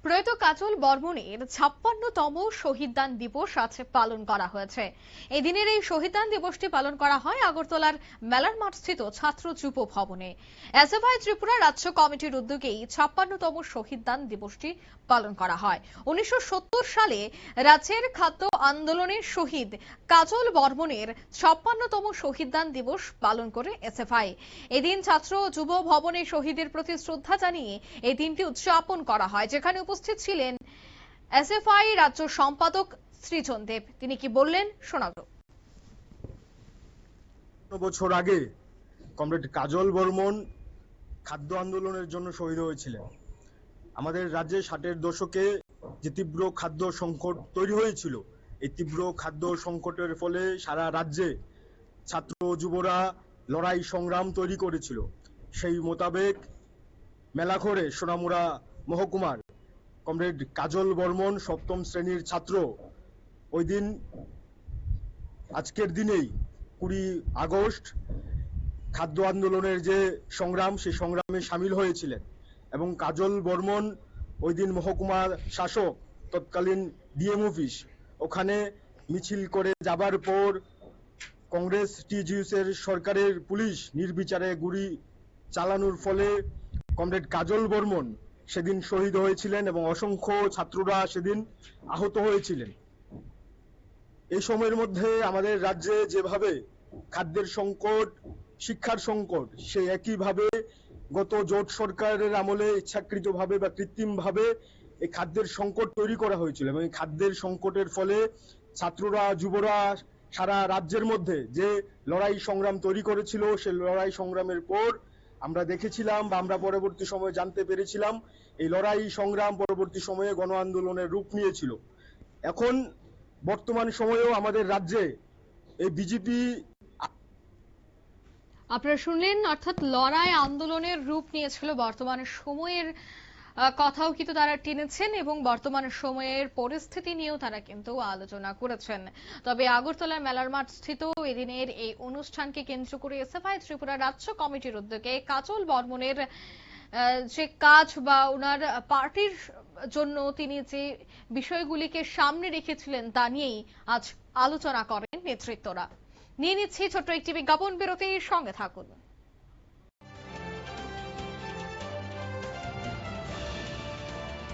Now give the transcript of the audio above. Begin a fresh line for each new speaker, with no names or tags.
প্রয়াত কাজল বর্মনের ৫৬তম শহীদদান দিবস আজ পালন করা হয়েছে। এই দিনের এই শহীদদান দিবসটি পালন করা হয় আগরতলার মেলার মাঠস্থিত ছাত্র যুব ভবনে। এসএফআই ত্রিপুরা রাজ্য কমিটির উদ্যোগেই ৫৬তম শহীদদান দিবসটি পালন করা হয়। ১৯৭০ সালে রাজ্যের খাদ্য আন্দোলনের শহীদ কাজল বর্মনের ৫৬তম শহীদদান দিবস পালন করে এসএফআই। এদিন ছাত্র যুব ভবনে শহীদের প্রতি শ্রদ্ধা জানিয়ে এই দিনটি উদযাপন করা হয়, যেখানে উপস্থিত ছিলেন এসএফআই রাজ্য সম্পাদক সৃজন দেব। তিনি কি বললেন শোনাবো।
বছর আগে কমরেড কাজল বর্মন খাদ্য আন্দোলনের জন্য শহীদ হয়েছিলেন। আমাদের রাজ্যে ৬০-এর দশকে যে তীব্র খাদ্য সংকট তৈরি হয়েছিল, এই তীব্র খাদ্য সংকটের ফলে সারা রাজ্যে ছাত্র যুবরা লড়াই সংগ্রাম তৈরি করেছিল। সেই মোতাবেক মেলাঘরে সোনামুড়া মহকুমার কমরেড কাজল বর্মন ৭ম শ্রেণীর ছাত্র ওই দিন আজকের দিনেই ২০ আগস্ট খাদ্য আন্দোলনের যে সংগ্রাম, সেই সংগ্রামে সামিল হয়েছিলেন এবং কাজল বর্মন ওই দিন মহকুমার শাসক তৎকালীন ডিএম অফিস ওখানে মিছিল করে যাবার পর কংগ্রেস টিজিউসের সরকারের পুলিশ নির্বিচারে গুলি চালানোর ফলে কমরেড কাজল বর্মন সেদিন শহীদ হয়েছিলেন এবং অসংখ্য ছাত্ররা সেদিন আহত হয়েছিলেন। এই সময়ের মধ্যে আমাদের রাজ্যে যেভাবে খাদ্যের সংকট, শিক্ষার সংকট, সেই একইভাবে গত জোট সরকারের আমলে ইচ্ছাকৃতভাবে বা কৃত্রিমভাবে এই খাদ্যের সংকট তৈরি করা হয়েছিল এবং এই খাদ্যের সংকটের ফলে ছাত্ররা যুবরা সারা রাজ্যের মধ্যে যে লড়াই সংগ্রাম তৈরি করেছিল, সেই লড়াই সংগ্রামের পর আমরা দেখেছিলাম বা আমরা পরবর্তী সময়ে জানতে পেরেছিলাম এই লড়াই সংগ্রাম পরবর্তী সময়ে গণ আন্দোলনের রূপ নিয়েছিল। এখন বর্তমান সময়েও আমাদের রাজ্যে এই বিজেপি
আপনারা শুনলেন, অর্থাৎ লড়াই আন্দোলনের রূপ নিয়েছিল। বর্তমান সময়ের কথাও কিন্তু তারা টেনেছেন এবং বর্তমান সময়ের পরিস্থিতি নিয়েও তারা কিন্তু আলোচনা করেছেন। তবে আগরতলার মেলার মাঠ স্থিত এদিনের এই অনুষ্ঠানকে কেন্দ্র করে এসএফআই ত্রিপুরা রাজ্য কমিটির উদ্যোগে কাজল বর্মনের যে কাজ বা ওনার পার্টির জন্য তিনি যে বিষয়গুলিকে সামনে রেখেছিলেন তা নিয়েই আজ আলোচনা করেন নেতৃত্বরা। নিয়ে নিচ্ছি ছোট্ট একটি বিজ্ঞাপন বিরতির সঙ্গে থাকুন।